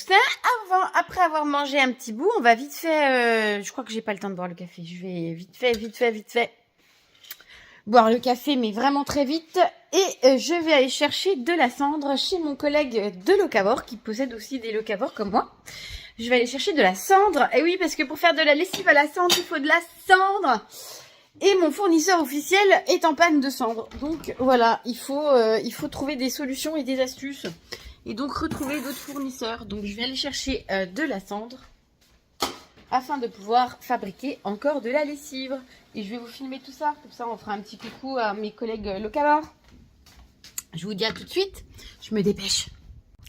ça. Après avoir mangé un petit bout, on va vite fait... je crois que j'ai pas le temps de boire le café. Je vais vite fait boire le café, mais vraiment très vite. Et je vais aller chercher de la cendre chez mon collègue de Locavor, qui possède aussi des Locavor comme moi. Je vais aller chercher de la cendre. Et oui, parce que pour faire de la lessive à la cendre, il faut de la cendre. Et mon fournisseur officiel est en panne de cendre. Donc voilà, il faut trouver des solutions et des astuces. Et donc retrouver d'autres fournisseurs. Donc je vais aller chercher de la cendre afin de pouvoir fabriquer encore de la lessive. Et je vais vous filmer tout ça. Comme ça, on fera un petit coucou à mes collègues Locavor. Je vous dis à tout de suite. Je me dépêche.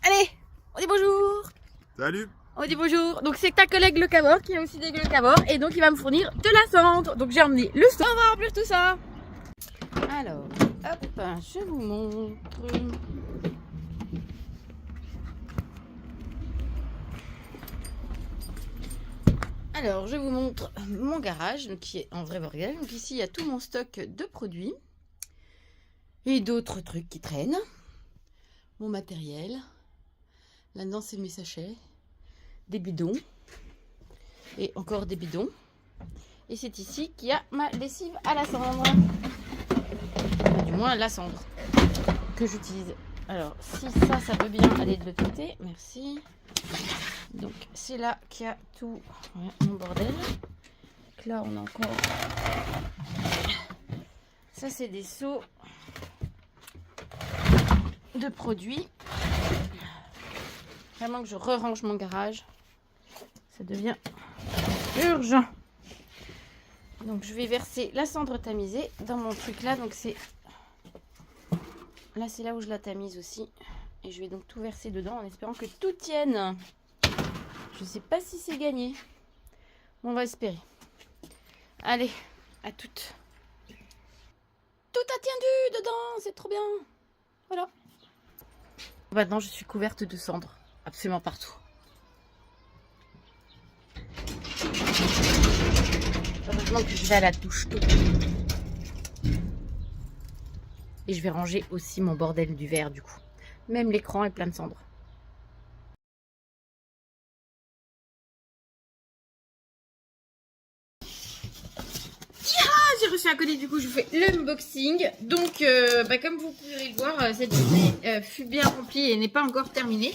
Allez, on dit bonjour. Salut. On dit bonjour. Donc c'est ta collègue Locavor qui a aussi des Locavor. Et donc il va me fournir de la cendre. Donc j'ai emmené le sang. On va remplir tout ça. Alors, hop, je vous montre. Alors, je vous montre mon garage, donc, qui est en vrai bordel. Donc ici, il y a tout mon stock de produits. Et d'autres trucs qui traînent. Mon matériel. Là-dedans, c'est mes sachets. Des bidons. Et encore des bidons. Et c'est ici qu'il y a ma lessive à la cendre. Enfin, du moins, la cendre que j'utilise. Alors, si ça peut bien aller de l'autre côté. Merci. Donc, c'est là qu'il y a tout mon bordel. Donc là, on a encore... Ça, c'est des seaux de produits. Vraiment que je re-range mon garage. Ça devient urgent. Donc, je vais verser la cendre tamisée dans mon truc là. Donc, c'est... Là, c'est là où je la tamise aussi. Et je vais donc tout verser dedans en espérant que tout tienne. Je sais pas si c'est gagné. On va espérer. Allez, à toutes. Tout a tiendu dedans, c'est trop bien. Voilà. Maintenant, je suis couverte de cendres. Absolument partout. Heureusement que je vais à la douche tout. Et je vais ranger aussi mon bordel du verre du coup. Même l'écran est plein de cendres. J'ai reçu un colis, du coup je vous fais l'unboxing. Donc comme vous pouvez le voir, cette journée fut bien remplie et n'est pas encore terminée.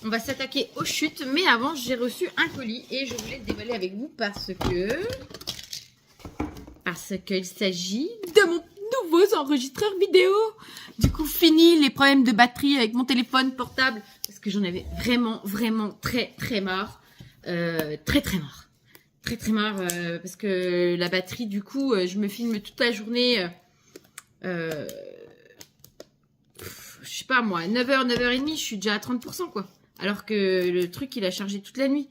On va s'attaquer aux chutes, mais avant j'ai reçu un colis et je voulais le déballer avec vous parce qu'il s'agit de mon nouveau enregistreur vidéo. Du coup fini les problèmes de batterie avec mon téléphone portable parce que j'en avais vraiment très marre. Très marre parce que la batterie du coup je me filme toute la journée je sais pas moi 9h 9h30 je suis déjà à 30% quoi, alors que le truc il a chargé toute la nuit.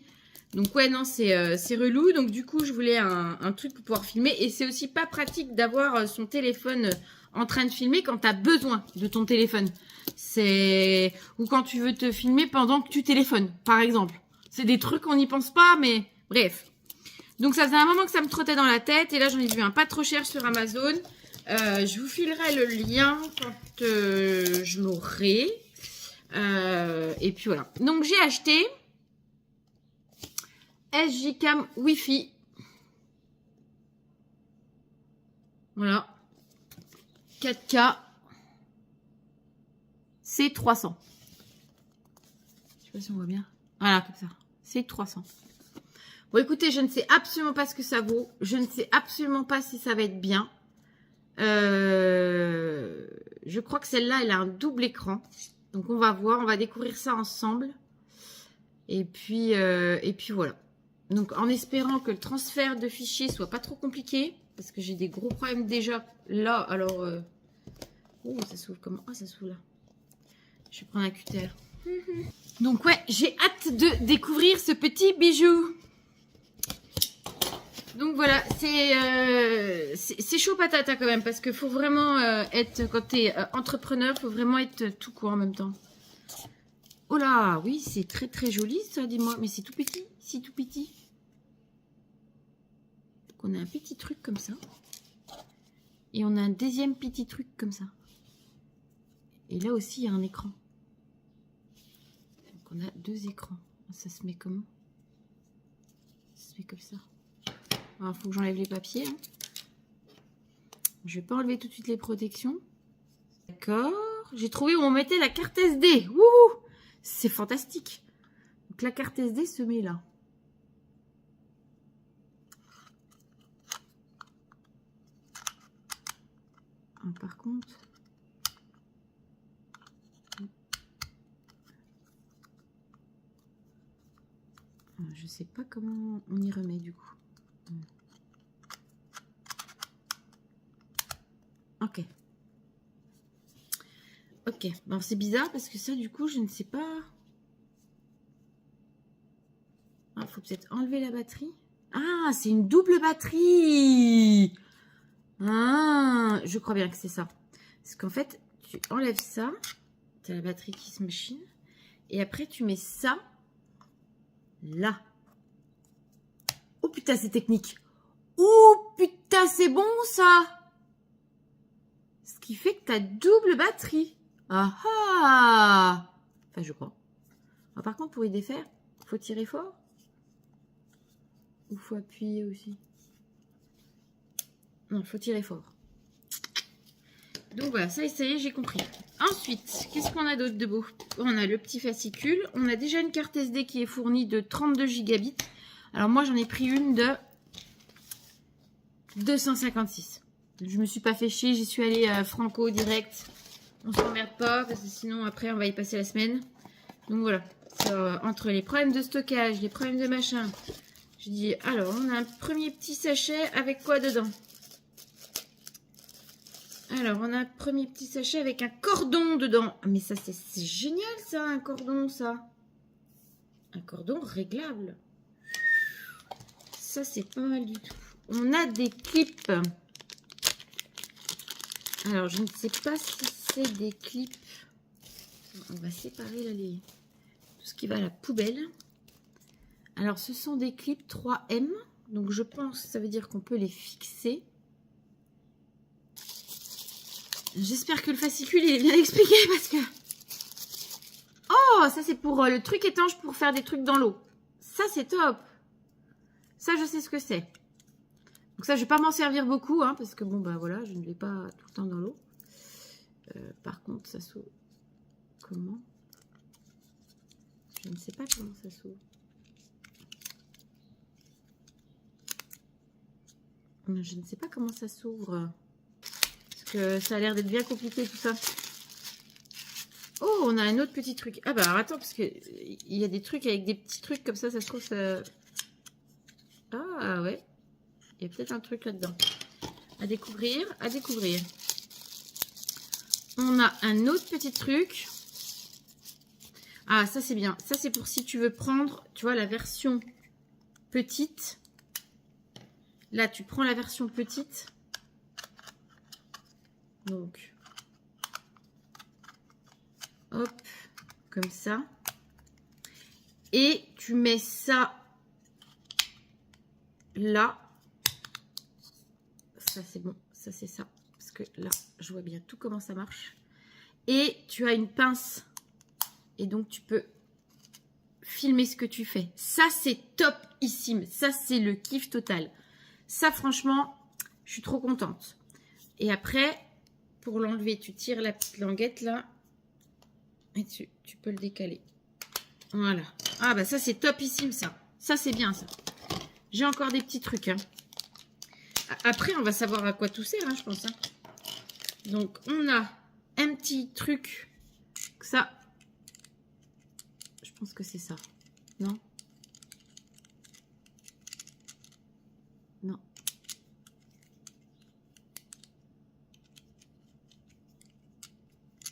Donc ouais non c'est relou. Donc du coup je voulais un truc pour pouvoir filmer, et c'est aussi pas pratique d'avoir son téléphone en train de filmer quand tu as besoin de ton téléphone. C'est... Ou quand tu veux te filmer pendant que tu téléphones par exemple. C'est des trucs on n'y pense pas, mais bref. Donc ça faisait un moment que ça me trottait dans la tête. Et là j'en ai vu un pas trop cher sur Amazon. Je vous filerai le lien quand je l'aurai. Et puis voilà. Donc j'ai acheté SJ Cam Wi-Fi. Voilà. 4K. C300. Je sais pas si on voit bien. Voilà, comme ça. C300. Bon, écoutez, je ne sais absolument pas ce que ça vaut. Je ne sais absolument pas si ça va être bien. Je crois que celle-là, elle a un double écran. Donc, on va voir. On va découvrir ça ensemble. Et puis voilà. Donc, en espérant que le transfert de fichiers soit pas trop compliqué. Parce que j'ai des gros problèmes déjà là. Alors, oh, ça s'ouvre comment? Ah, ça s'ouvre là. Je vais prendre un cutter. Donc, ouais, j'ai hâte de découvrir ce petit bijou. Donc voilà, c'est chaud patate hein, quand même, parce qu'il faut vraiment être, quand tu es entrepreneur, il faut vraiment être tout court en même temps. Oh là, oui, c'est très joli ça, dis-moi, mais c'est tout petit, Donc on a un petit truc comme ça, et on a un deuxième petit truc comme ça. Et là aussi, il y a un écran. Donc on a deux écrans. Ça se met comment? Ça se met comme ça. Alors, faut que j'enlève les papiers. Hein. Je vais pas enlever tout de suite les protections. D'accord. J'ai trouvé où on mettait la carte SD. Wouhou! C'est fantastique. Donc la carte SD se met là. Ah, par contre... Je sais pas comment on y remet du coup. Ok. Ok. Bon, c'est bizarre parce que ça, du coup, je ne sais pas. Ah, faut peut-être enlever la batterie. Ah, c'est une double batterie. Ah, je crois bien que c'est ça. Parce qu'en fait, tu enlèves ça. Tu as la batterie qui se machine. Et après, tu mets ça là. Oh putain, c'est technique. Oh putain, c'est bon ça. Ce qui fait que tu as double batterie. Ah ah. Enfin, je crois. Ah, par contre, pour y défaire, faut tirer fort. Ou faut appuyer aussi. Non, faut tirer fort. Donc voilà, ça y est, j'ai compris. Ensuite, qu'est-ce qu'on a d'autre de beau? On a le petit fascicule. On a déjà une carte SD qui est fournie de 32 gigabits. Alors moi, j'en ai pris une de 256. Je me suis pas fait chier, j'y suis allée franco direct. On s'emmerde pas parce que sinon après on va y passer la semaine. Donc voilà, entre les problèmes de stockage, les problèmes de machin. Je dis alors on a un premier petit sachet avec quoi dedans? Alors on a un premier petit sachet avec un cordon dedans. Mais ça c'est génial ça, un cordon ça. Un cordon réglable. Ça c'est pas mal du tout. On a des clips. Alors, je ne sais pas si c'est des clips. On va séparer là tout ce qui va à la poubelle. Alors, ce sont des clips 3M. Donc, je pense que ça veut dire qu'on peut les fixer. J'espère que le fascicule est bien expliqué parce que... Oh, ça c'est pour le truc étanche pour faire des trucs dans l'eau. Ça, c'est top. Ça, je sais ce que c'est. Donc ça, je ne vais pas m'en servir beaucoup, hein, parce que bon, bah voilà, je ne vais pas tout le temps dans l'eau. Par contre, ça s'ouvre comment? Je ne sais pas comment ça s'ouvre. Je ne sais pas comment ça s'ouvre. Parce que ça a l'air d'être bien compliqué tout ça. Oh, on a un autre petit truc. Ah bah alors attends, parce que il y a des trucs avec des petits trucs comme ça se trouve ça... Ah ouais. Il y a peut-être un truc là-dedans. À découvrir, à découvrir. On a un autre petit truc. Ah, ça c'est bien. Ça c'est pour si tu veux prendre, tu vois, la version petite. Là, tu prends la version petite. Donc, hop, comme ça. Et tu mets ça là. Ça c'est bon, ça c'est ça. Parce que là, je vois bien tout comment ça marche. Et tu as une pince. Et donc, tu peux filmer ce que tu fais. Ça, c'est topissime. Ça, c'est le kiff total. Ça, franchement, je suis trop contente. Et après, pour l'enlever, tu tires la petite languette là. Et tu peux le décaler. Voilà. Ah, bah ça, c'est topissime, ça. Ça, c'est bien, ça. J'ai encore des petits trucs. Hein. Après, on va savoir à quoi tout sert, hein, je pense. Hein. Donc, on a un petit truc. Ça, je pense que c'est ça. Non? Non.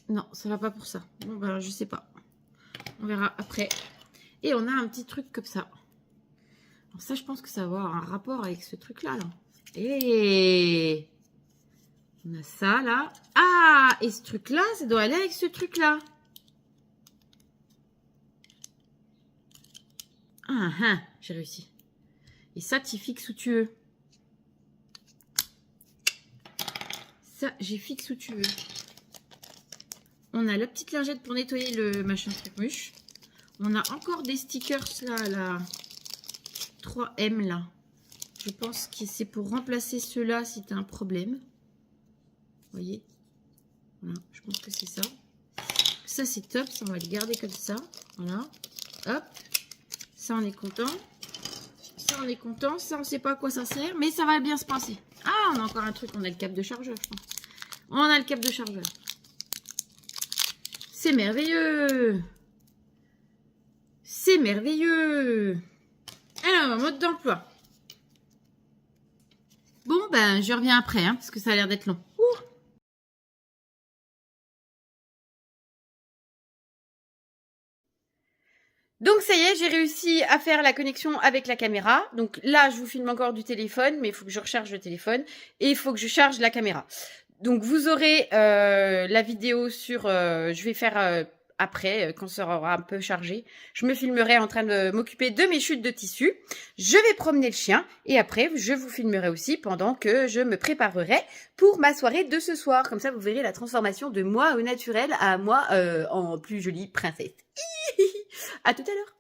Non, ça va pas pour ça. Bon, bah, je sais pas. On verra après. Et on a un petit truc comme ça. Alors ça, je pense que ça va avoir un rapport avec ce truc-là. Là. Et on a ça, là. Ah, et ce truc-là, ça doit aller avec ce truc-là. Ah, ah, j'ai réussi. Et ça, tu fixes où tu veux. Ça, j'y fixe où tu veux. On a la petite lingette pour nettoyer le machin truc-mouche. On a encore des stickers là, 3M là. Je pense que c'est pour remplacer ceux-là si tu as un problème. Vous voyez? Voilà, je pense que c'est ça. Ça, c'est top. Ça, on va le garder comme ça. Voilà. Hop. Ça, on est content. Ça, on est content. Ça, on ne sait pas à quoi ça sert. Mais ça va bien se passer. Ah, on a encore un truc. On a le câble de chargeur, je pense. On a le câble de chargeur. C'est merveilleux. C'est merveilleux. Alors, mode d'emploi. Bon, ben, je reviens après, hein, parce que ça a l'air d'être long. Ouh. Donc, ça y est, j'ai réussi à faire la connexion avec la caméra. Donc là, je vous filme encore du téléphone, mais il faut que je recharge le téléphone et il faut que je charge la caméra. Donc, vous aurez la vidéo sur... je vais faire... après, quand ça aura un peu chargé, je me filmerai en train de m'occuper de mes chutes de tissu. Je vais promener le chien et après, je vous filmerai aussi pendant que je me préparerai pour ma soirée de ce soir. Comme ça, vous verrez la transformation de moi au naturel à moi en plus jolie princesse. À tout à l'heure.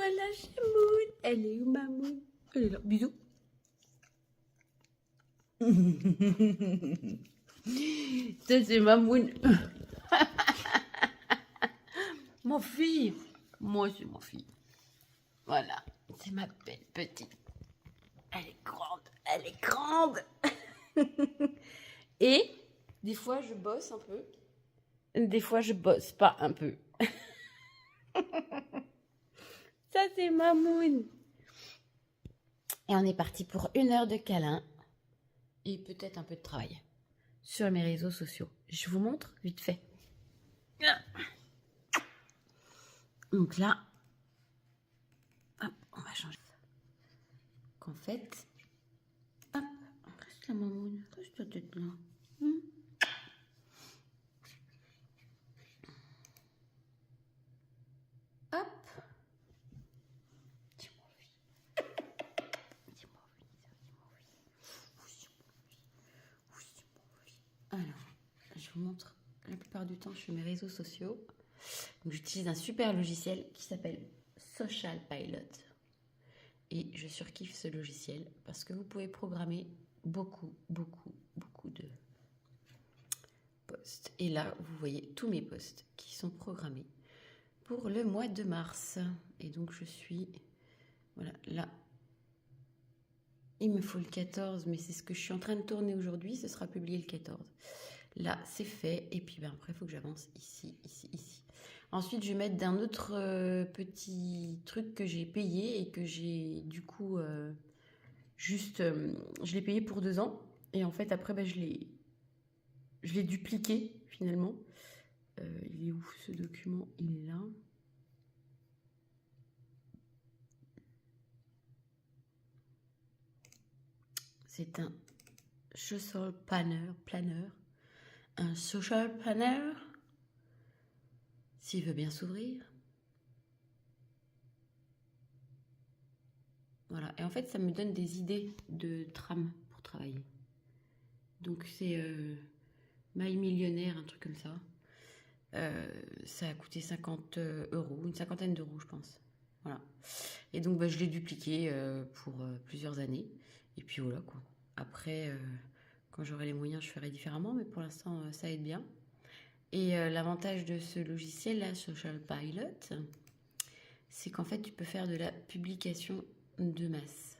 Voilà, chez Moon. Elle est où, ma Moon? Elle est là. Bisous. Ça, c'est ma Moon. Mon fille. Moi, c'est mon fille. Voilà. C'est ma belle petite. Elle est grande. Elle est grande. Et des fois, je bosse un peu. Des fois, je bosse pas un peu. Ça, c'est ma Moon. Et on est parti pour 1 heure de câlin. Et peut-être un peu de travail. Sur mes réseaux sociaux. Je vous montre vite fait. Donc là, hop, on va changer ça. Qu'en fait, hop, reste la mamoune, reste ta tête là. Hop. Dis-moi oui. Dis-moi oui. Alors, je vous montre. La plupart du temps, je fais mes réseaux sociaux. Donc, j'utilise un super logiciel qui s'appelle Social Pilot. Et je surkiffe ce logiciel parce que vous pouvez programmer beaucoup de posts. Et là, vous voyez tous mes posts qui sont programmés pour le mois de mars. Et donc, je suis... Voilà, là. Il me faut le 14, mais c'est ce que je suis en train de tourner aujourd'hui. Ce sera publié le 14. Là, c'est fait. Et puis, ben, après, il faut que j'avance ici. Ensuite, je vais mettre d'un autre petit truc que j'ai payé et que j'ai du coup je l'ai payé pour 2 ans. Et en fait, après, ben, je l'ai dupliqué finalement. Il est où ce document? Il est là. C'est un social planner. Un social planner. S'il veut bien s'ouvrir. Voilà. Et en fait, ça me donne des idées de trame pour travailler. Donc, c'est My Millionnaire, un truc comme ça. Ça a coûté 50 euros, une cinquantaine d'euros, je pense. Voilà. Et donc, bah, je l'ai dupliqué pour plusieurs années. Et puis voilà, quoi. Après, quand j'aurai les moyens, je ferai différemment. Mais pour l'instant, ça aide bien. Et l'avantage de ce logiciel-là, Social Pilot, c'est qu'en fait, tu peux faire de la publication de masse.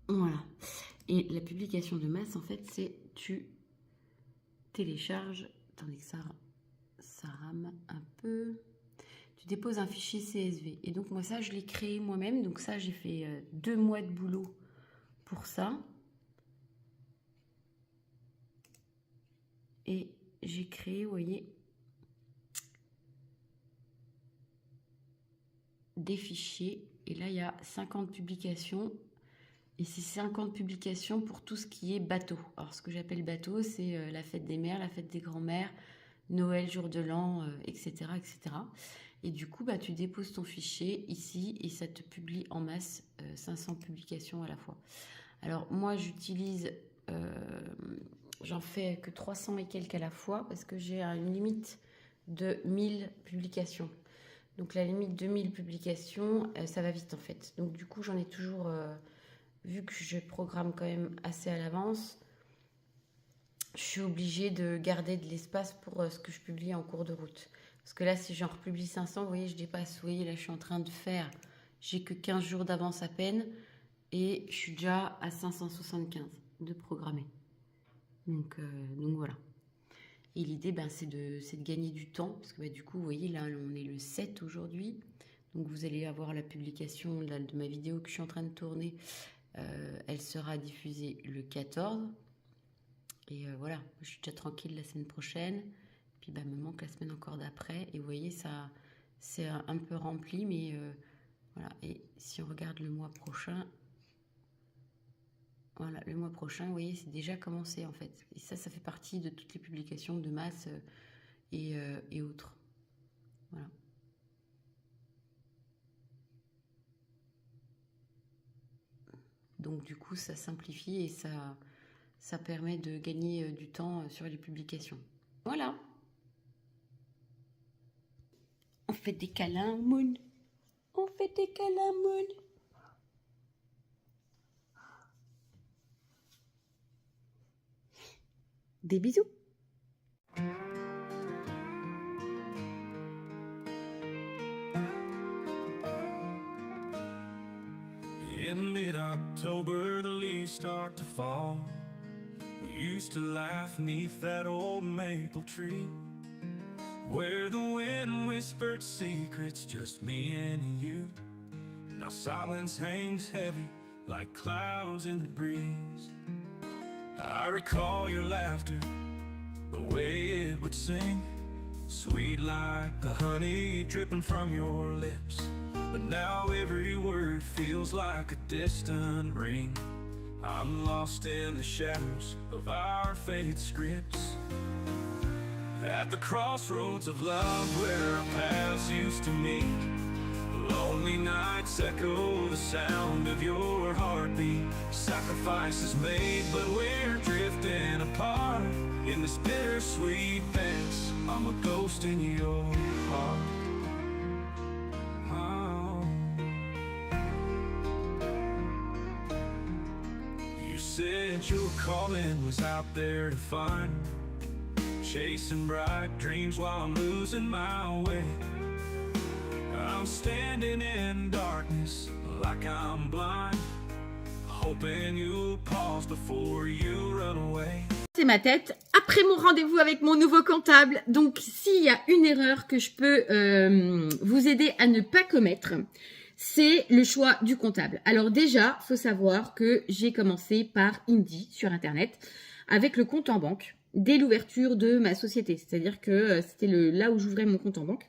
Voilà. Et la publication de masse, en fait, c'est tu télécharges, attendez que ça rame un peu, tu déposes un fichier CSV. Et donc moi ça, je l'ai créé moi-même. Donc ça, j'ai fait 2 mois de boulot pour ça. Et j'ai créé, vous voyez, des fichiers. Et là, il y a 50 publications. Et c'est 50 publications pour tout ce qui est bateau. Alors, ce que j'appelle bateau, c'est la fête des mères, la fête des grands-mères, Noël, jour de l'an, etc., etc. Et du coup, bah, tu déposes ton fichier ici et ça te publie en masse 500 publications à la fois. Alors, moi, j'en fais que 300 et quelques à la fois parce que j'ai une limite de 1000 publications. Donc, la limite de 1000 publications, ça va vite en fait. Donc, du coup, j'en ai toujours... vu que je programme quand même assez à l'avance, je suis obligée de garder de l'espace pour ce que je publie en cours de route. Parce que là, si j'en republie 500, vous voyez, je dépasse. Vous voyez, là, je suis en train de faire... J'ai que 15 jours d'avance à peine. Et je suis déjà à 575 de programmer. Donc voilà. Et l'idée, ben, c'est de gagner du temps. Parce que du coup, vous voyez, là, on est le 7 aujourd'hui. Donc vous allez avoir la publication là, de ma vidéo que je suis en train de tourner. Elle sera diffusée le 14. Et voilà, je suis déjà tranquille la semaine prochaine. Puis bah, me manque la semaine encore d'après. Et vous voyez, ça, c'est un peu rempli. Mais voilà. Et si on regarde le mois prochain... Voilà, le mois prochain, vous voyez, c'est déjà commencé en fait. Et ça fait partie de toutes les publications de masse et autres. Voilà. Donc du coup, ça simplifie et ça permet de gagner du temps sur les publications. Voilà. fait des câlins au moon. On fait des câlins au moon. Des bisous. In mid-October, the leaves start to fall. We used to laugh 'neath that old maple tree, where the wind whispered secrets, just me and you. Now silence hangs heavy like clouds in the breeze. I recall your laughter, the way it would sing, sweet like the honey dripping from your lips. But now every word feels like a distant ring. I'm lost in the shadows of our faded scripts, at the crossroads of love where our paths used to meet. Lonely nights echo the sound of your heartbeat. Sacrifices made, but we're drifting apart. In this bittersweet dance, I'm a ghost in your heart. You said your calling was out there to find, chasing bright dreams while I'm losing my way. I'm standing in darkness like I'm blind, hoping you'll pause before you run away. C'est ma tête après mon rendez-vous avec mon nouveau comptable. Donc s'il y a une erreur que je peux vous aider à ne pas commettre, c'est le choix du comptable. Alors déjà, faut savoir que j'ai commencé par Indy sur internet avec le compte en banque dès l'ouverture de ma société. C'est-à-dire que c'était là où j'ouvrais mon compte en banque.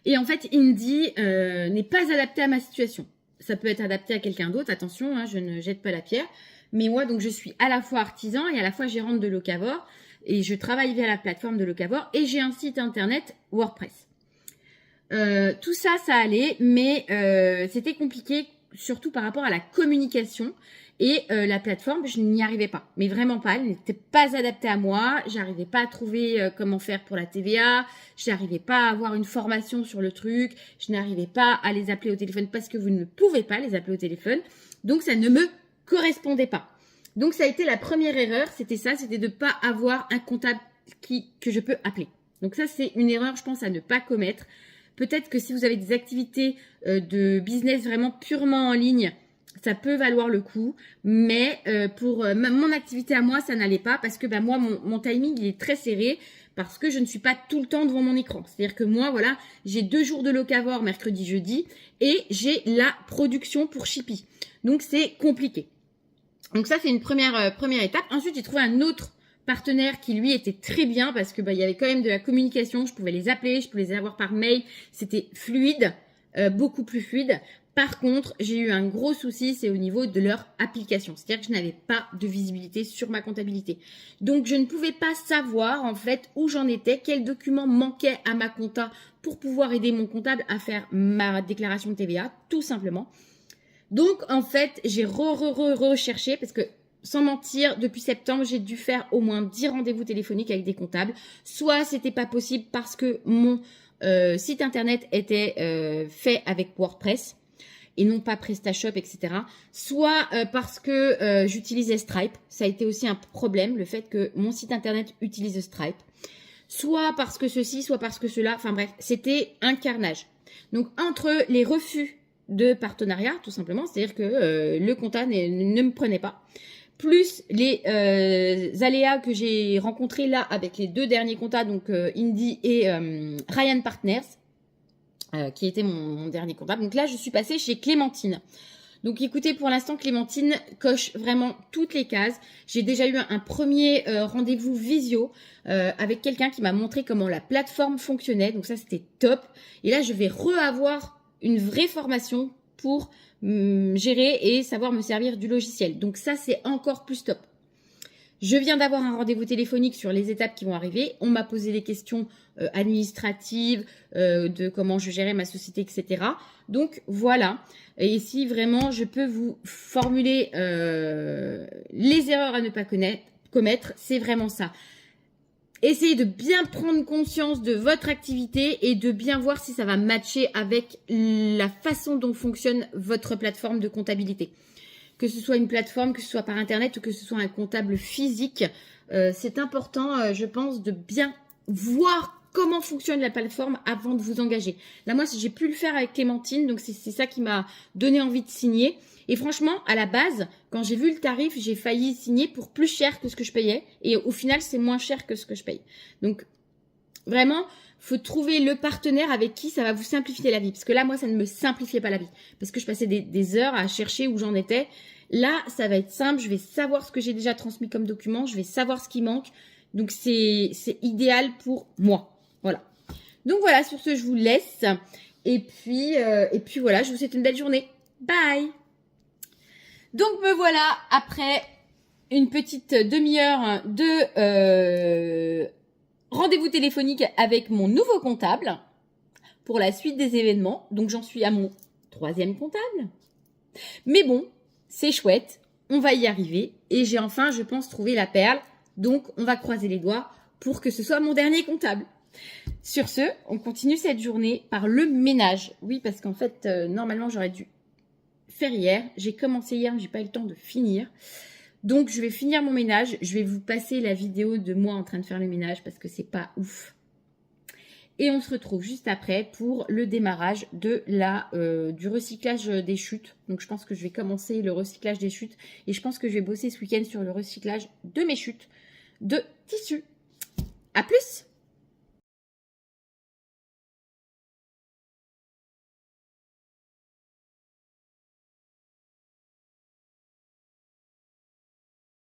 Et en fait, Indy n'est pas adapté à ma situation. Ça peut être adapté à quelqu'un d'autre, attention, hein, je ne jette pas la pierre. Mais moi, donc, je suis à la fois artisan et à la fois gérante de Locavor. Et je travaille via la plateforme de Locavor et j'ai un site internet WordPress. Tout ça, ça allait, mais c'était compliqué, surtout par rapport à la communication. Et la plateforme, je n'y arrivais pas, mais vraiment pas. Elle n'était pas adaptée à moi. J'arrivais pas à trouver comment faire pour la TVA. Je n'arrivais pas à avoir une formation sur le truc. Je n'arrivais pas à les appeler au téléphone parce que vous ne pouvez pas les appeler au téléphone. Donc, ça ne me correspondait pas. Donc, ça a été la première erreur. C'était ça, c'était de ne pas avoir un comptable que je peux appeler. Donc, ça, c'est une erreur, je pense, à ne pas commettre. Peut-être que si vous avez des activités de business vraiment purement en ligne, ça peut valoir le coup, mais pour mon activité à moi, ça n'allait pas parce que moi, mon timing, il est très serré parce que je ne suis pas tout le temps devant mon écran. C'est-à-dire que moi, voilà, j'ai 2 jours de Locavor, mercredi, jeudi, et j'ai la production pour Shippy. Donc, c'est compliqué. Donc, ça, c'est une première étape. Ensuite, j'ai trouvé un autre partenaire qui, lui, était très bien parce que il y avait quand même de la communication. Je pouvais les appeler, je pouvais les avoir par mail. C'était fluide, beaucoup plus fluide. Par contre, j'ai eu un gros souci, c'est au niveau de leur application. C'est-à-dire que je n'avais pas de visibilité sur ma comptabilité. Donc, je ne pouvais pas savoir, en fait, où j'en étais, quels documents manquaient à ma compta pour pouvoir aider mon comptable à faire ma déclaration de TVA, tout simplement. Donc, en fait, j'ai recherché parce que, sans mentir, depuis septembre, j'ai dû faire au moins 10 rendez-vous téléphoniques avec des comptables. Soit c'était pas possible parce que mon site internet était fait avec WordPress et non pas PrestaShop, etc. Soit parce que j'utilisais Stripe. Ça a été aussi un problème, le fait que mon site internet utilise Stripe. Soit parce que ceci, soit parce que cela. Enfin bref, c'était un carnage. Donc, entre les refus de partenariat, tout simplement, c'est-à-dire que le comptable ne me prenait pas, plus les aléas que j'ai rencontrés là avec les 2 derniers comptables, donc Indy et Ryan Partners, qui était mon dernier comptable. Donc là, je suis passée chez Clémentine. Donc écoutez, pour l'instant, Clémentine coche vraiment toutes les cases. J'ai déjà eu un premier rendez-vous visio avec quelqu'un qui m'a montré comment la plateforme fonctionnait. Donc ça, c'était top. Et là, je vais avoir une vraie formation pour gérer et savoir me servir du logiciel. Donc ça, c'est encore plus top. Je viens d'avoir un rendez-vous téléphonique sur les étapes qui vont arriver. On m'a posé des questions administratives, de comment je gérais ma société, etc. Donc voilà. Et ici, vraiment, je peux vous formuler les erreurs à ne pas commettre. C'est vraiment ça. essayez de bien prendre conscience de votre activité et de bien voir si ça va matcher avec la façon dont fonctionne votre plateforme de comptabilité. Que ce soit une plateforme, que ce soit par internet ou que ce soit un comptable physique, c'est important, je pense, de bien voir comment fonctionne la plateforme avant de vous engager. Là, moi, j'ai pu le faire avec Clémentine, donc c'est ça qui m'a donné envie de signer. Et franchement, à la base, quand j'ai vu le tarif, j'ai failli signer pour plus cher que ce que je payais. Et au final, c'est moins cher que ce que je paye. Donc, vraiment, faut trouver le partenaire avec qui ça va vous simplifier la vie. Parce que là, moi, ça ne me simplifiait pas la vie. Parce que je passais des heures à chercher où j'en étais. Là, ça va être simple. Je vais savoir ce que j'ai déjà transmis comme document. Je vais savoir ce qui manque. Donc, c'est idéal pour moi. Voilà. Donc, voilà, sur ce, je vous laisse. Et puis voilà, je vous souhaite une belle journée. Bye! Donc, me voilà après une petite demi-heure de rendez-vous téléphonique avec mon nouveau comptable pour la suite des événements. Donc, j'en suis à mon 3e comptable. Mais bon, c'est chouette. On va y arriver. Et j'ai enfin, je pense, trouvé la perle. Donc, on va croiser les doigts pour que ce soit mon dernier comptable. Sur ce, on continue cette journée par le ménage. Oui, parce qu'en fait, normalement, j'aurais dû faire hier. J'ai commencé hier, mais j'ai pas eu le temps de finir. Donc, je vais finir mon ménage. Je vais vous passer la vidéo de moi en train de faire le ménage parce que c'est pas ouf. Et on se retrouve juste après pour le démarrage de du recyclage des chutes. Donc, je pense que je vais commencer le recyclage des chutes. Et je pense que je vais bosser ce week-end sur le recyclage de mes chutes de tissu. À plus!